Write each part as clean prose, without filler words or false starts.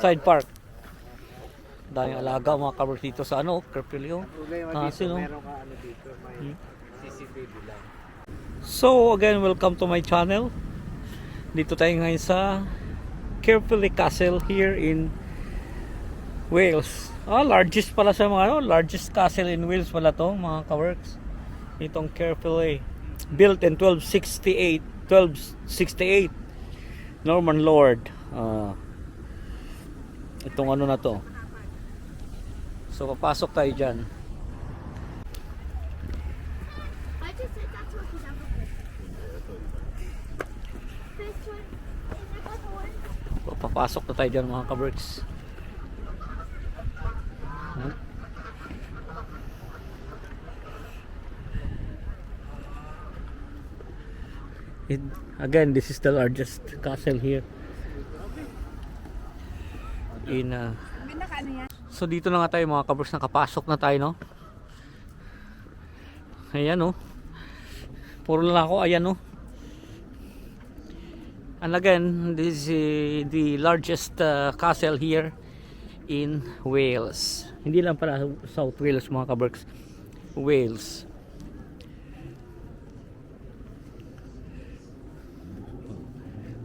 Side park. Daming alaga mga kabers dito sa Carpilio. Meron ka dito, may CCTV lang. So again, welcome to my channel. Dito tayo ngayon sa Caerphilly Castle here in Wales. Largest pala sa mga largest castle in Wales pala to mga kaworks. Itong Caerphilly, built in 1268 Norman Lord. Itong na to. So papasok tayo dyan. So, papasok na tayo dyan mga kaworks. Again, this is the largest castle here in so dito na nga tayo mga kabers, nakapasok na tayo, no? Ayan, no? Puro lang ako, ayan, no? And again, this is the largest castle here in Wales. Hindi lang para South Wales mga kabers, Wales.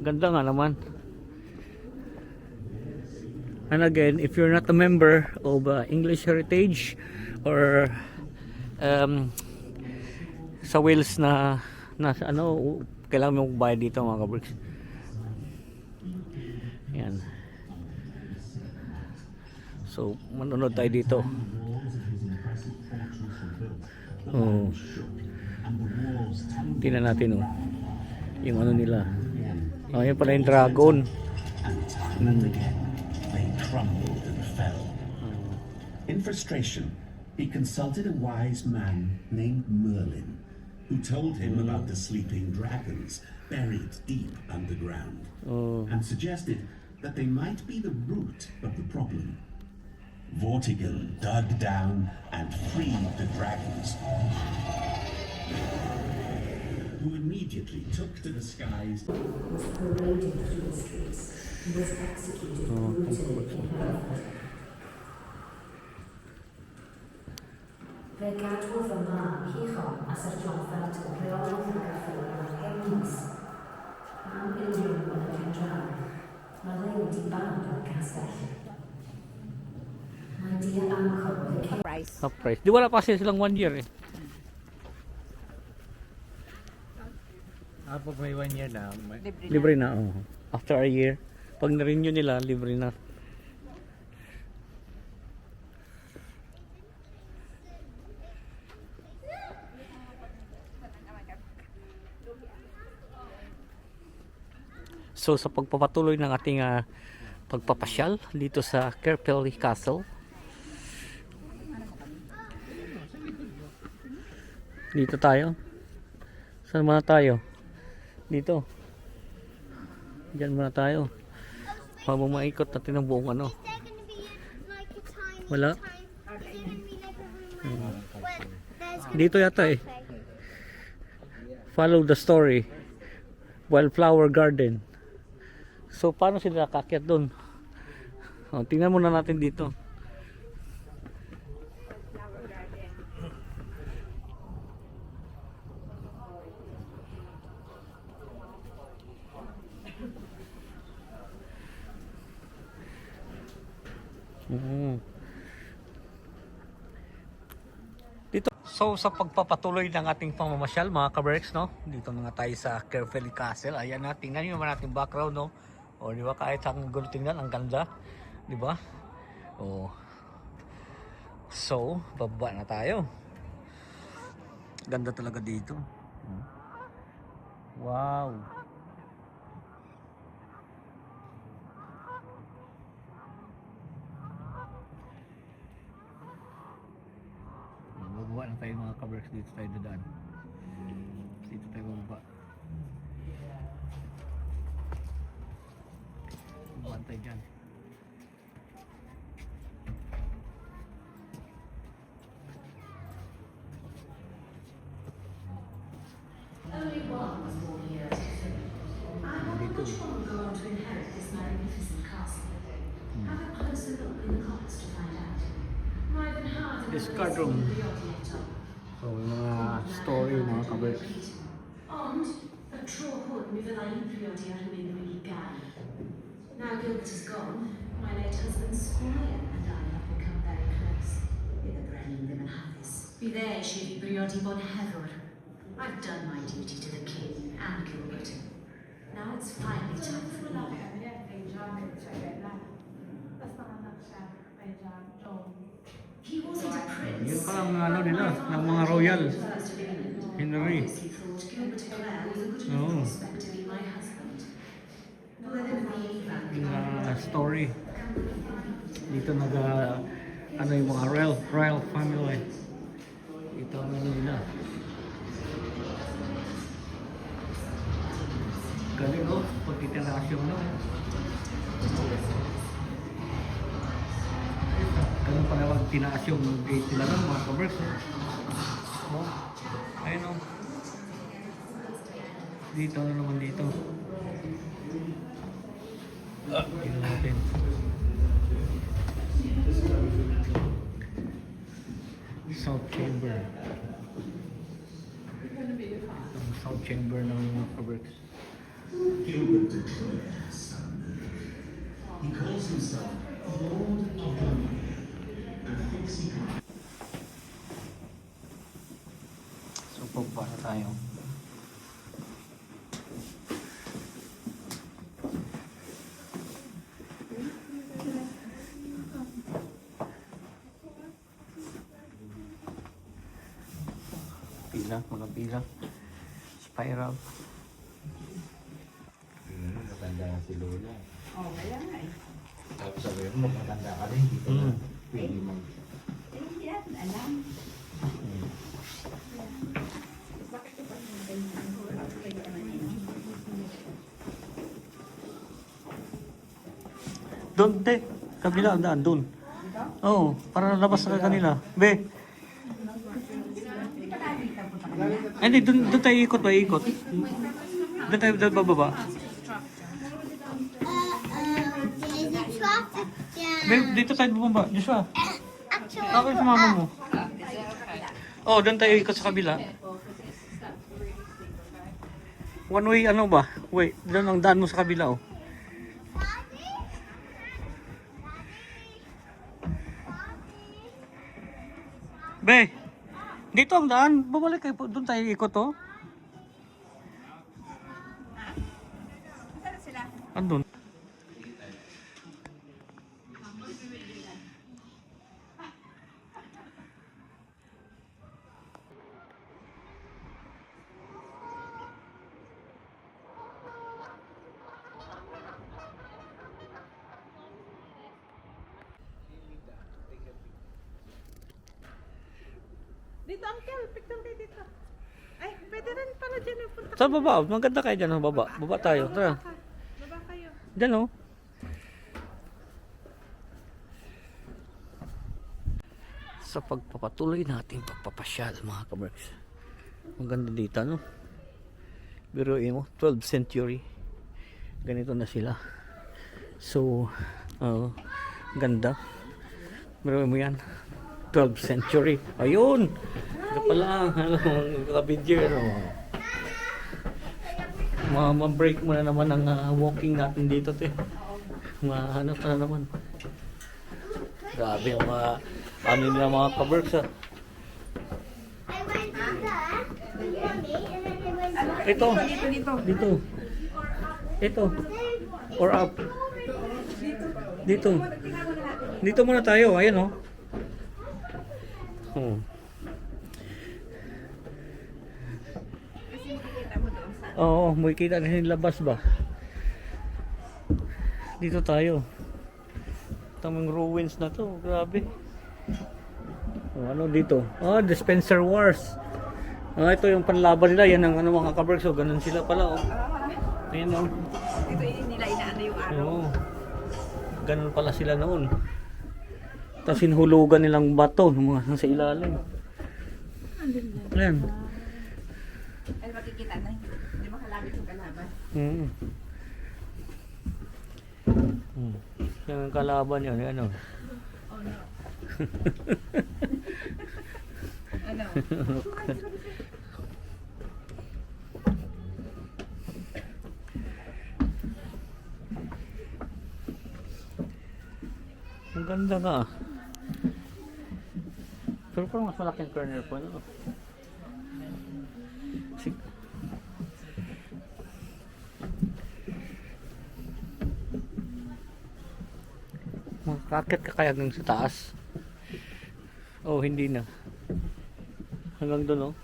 Ganda nga naman. And again, if you're not a member of English Heritage or sa Wales na kailangan mo bayad dito mga kabricks. Yan. So, manonood tayo dito. Tingnan natin yung nila. Yan pala yung dragon. They crumbled and fell. In frustration, he consulted a wise man named Merlin, who told him about the sleeping dragons buried deep underground, and suggested that they might be the root of the problem. Vortigern dug down and freed the dragons, who immediately took to the skies. Was paraded through the streets and was executed brutally in her effort. Fe gadwodd y man hichon a syrtioffert yn rheolwyd yn gyffredin o'r hewnys. Am unrhyw yn y cyndraw, mae le wedi band o'r castell. Mae dia angkor y Surprise. Di wala pa silang 1 year eh. Pag may 1 year na, Libre na, after a year. Pag na-renew nila, libre na. So sa pagpapatuloy ng ating pagpapasyal dito sa Caerphilly Castle, dito tayo. Saan muna tayo? Dito. Diyan muna tayo. Habang maikot natin ang buong Wala. Dito yata eh. Follow the story. Wildflower Garden. So paano sila nakakyat doon? Tingnan muna natin dito. Dito. So sa pagpapatuloy ng ating pamamasyal mga kaberks, dito na nga tayo sa Caerphilly Castle. Ayan na, tingnan nyo naman ating background, di ba, kahit ang gulo tingnan, ang ganda, di ba? So bababa na tayo. Ganda talaga dito. Wow. Bababa na tayo mga kaberks, dito tayo dadaan. Dito tayo bababa. Babaan tayo dyan. Only one was born here. I wonder which one will go on to inherit this magnificent castle. closer look in the cops to find out. Neither hard This card room. So, yung mga story, mga kabricks. And a tro hwn mi fyddai'n priodi ar hyn i gau. Now Gilbert is gone, my late husband Squire and I have become very close. Bydd y brenin ddim yn hapus. Bydd e eisiau fi briodi bon heddwr. I've done my duty to the king and Gilbert. Now it's finally time for me. He wasn't a prince. Yun pala ang ano nila, ng mga royal. First of England. Henry. Obviously thought Gilbert de Clare was a good enough Oh. prospect to be my husband. Whether we Yung story. Dito ano yung mga royal family. Ito ang ano nila. Galing oh, pagtitirasyon no. Ganun pala pag tinaas yung gate nila ng mga kabricks. Oh. Ayun oh. Dito na naman dito. Tingnan natin. South chamber. Ang south chamber ng mga kabricks. Gilbert de Clare, son. He calls himself Lord of the Mere and thinks he can. So, pagpasa tayo. Mga pila. Spiral. Matanda na si Lola. Oh, kaya nga eh. Tapos sabi mo, matanda ka rin. Dito na. Pwede mag... Hindi natin alam. Bakit ko pa Doon, te. Kabila ang daan, doon. Oo, para labas na kanila. Be. Ay, hindi, doon tayo ikot ba? Ikot. Doon tayo bababa. Be, dito tayo bumaba. Joshua. Bakit sa mama mo? Oh, doon tayo ikot sa kabila. One way, ano ba? Wait, doon ang daan mo sa kabila, oh. Be, dito ang daan. Bumalik kayo po. Doon tayo ikot, oh. Saan sila? Andun. Dito, Uncle. Picture kayo dito. Ay, pwede rin pala dyan yung punta. Sa baba, maganda kayo dyan, oh, baba. Baba tayo, tara. Baba kayo. Dyan, oh. Sa pagpapatuloy natin pagpapasyal, mga kabricks. Maganda dito, no? Biruin mo, 12th century. Ganito na sila. So, ganda. Biruin mo yan. 12th century. Ayun! Ito pala, kabidyo, no? Ma-break mo na naman ang walking natin dito, te. Ano pa na naman. Grabe yung ano nila mga kabricks, ha. Ito. Dito. Ito. Or up. Dito. Dito muna tayo. Ayan, oh. Kasi makikita mo doon sa... Oo, makikita rin yung labas ba? Dito tayo. Tamang ruins na to. Grabe. Ano dito? The Spencer Wars. Ito yung panlaban nila. Yan ang ano, mga kabricks. So, ganun sila pala. Oh. Ayan, oh. Dito nila inaano yung araw. Oo. Ganun pala sila noon. Tapos hinhulugan nilang bato ng mga nasa ilalim. Ayan. Ay, makikita na. Hindi makalabit yung kalaban. Mm. Yan ang kalaban yun, ano. Ano? Ang ganda nga. Pero parang mas malaking kernel po, ano. Sig- Makakakit ka kaya hanggang sa taas? Oh, hindi na. Hanggang doon, oh.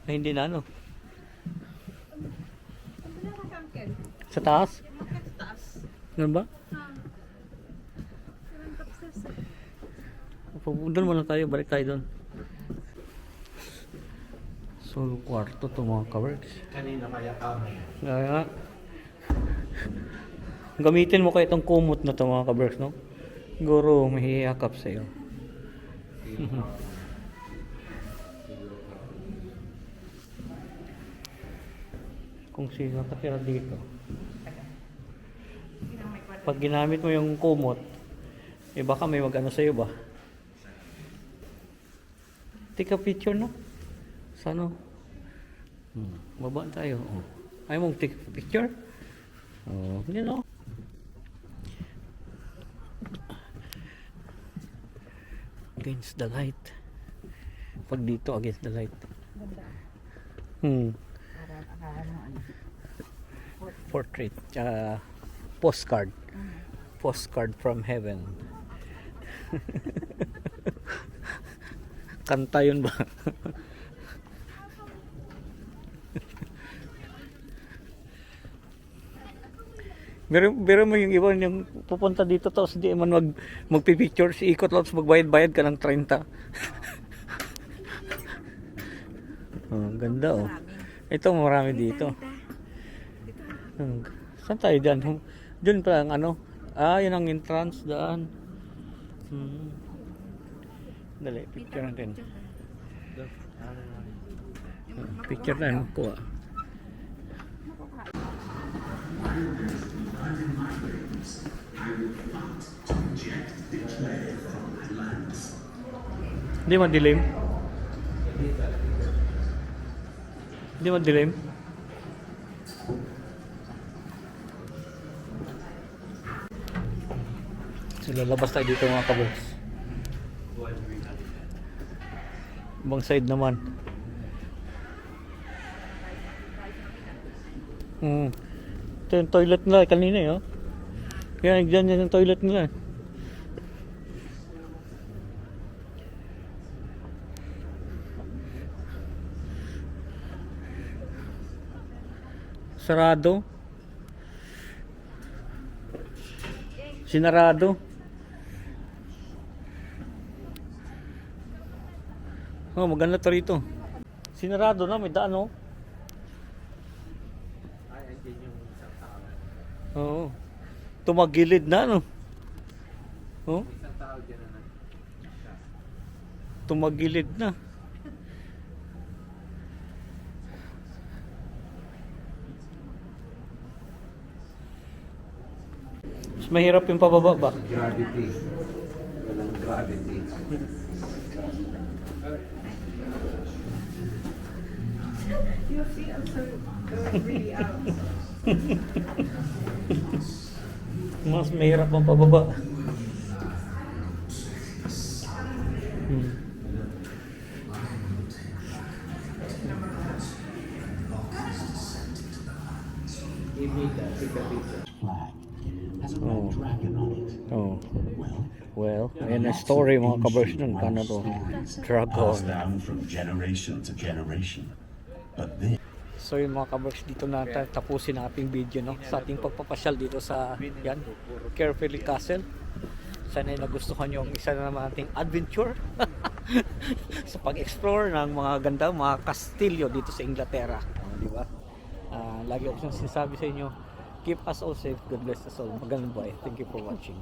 Ay, hindi na, ano. Ano ka, Uncle? Sa taas? Bakit sa taas? Ganun ba? Walang tapos. Doon muna tayo, balik tayo doon. So, kwarto to mga kaworks. Kanina kaya kami. Kaya, gamitin mo kayo itong kumot na to mga kaworks, no? Siguro may hihiyakap sa'yo. Kung sino katira dito. Pag ginamit mo yung kumot, eh baka may mag-ano sa'yo ba? Take a picture na. Sa ano? Baba tayo. Oh. Ayaw mong take a picture? Oh, you know. Against the light. Pag dito, against the light. Portrait. Postcard. Postcard from heaven. Kanta yun ba? Pero mo yung iba yung pupunta dito tapos di man magpipicture si ikot tapos magbayad-bayad ka ng 30. Oh, ganda oh. Ito marami dito. Saan tayo dyan? Diyan pa ang ano? Ah, yun ang entrance daan. Dali, picture natin. Picture na kuha. Hindi madilim. Hindi madilim. So, lalabas tayo dito mga kaboks. Ibang side naman. Ito yung toilet nila kanina eh. Oh. Kaya dyan yung toilet nila. Sarado. Sinarado. Oh, maganda to rito. Sinarado na, may daan oh. Ay, andyan yung isang tao. Oo. Tumagilid na no. Oh, Isang tao dyan na tumagilid na. Mas mahirap yung pababa ba? Gravity. Walang gravity. You feel so really out. Mas mahirap ang pababa. Give me that. Take a picture. Flag has a red Oh. dragon on it. Oh. Well, Well, ayan ang story mga kabarsh nun. Kano to? passed Dragon. down from generation to generation. But this So yung mga kabarsh dito na tapusin ang ating video no? Sa ating pagpapasyal dito sa yan, Caerphilly Castle. Sana ay nagustuhan nyo ang isa na naman ating adventure sa pag-explore ng mga ganda, mga kastilyo dito sa Inglaterra. Di ba? Lagi ako sinasabi sa inyo, keep us all safe, God bless us all. Magandang buhay. Thank you for watching.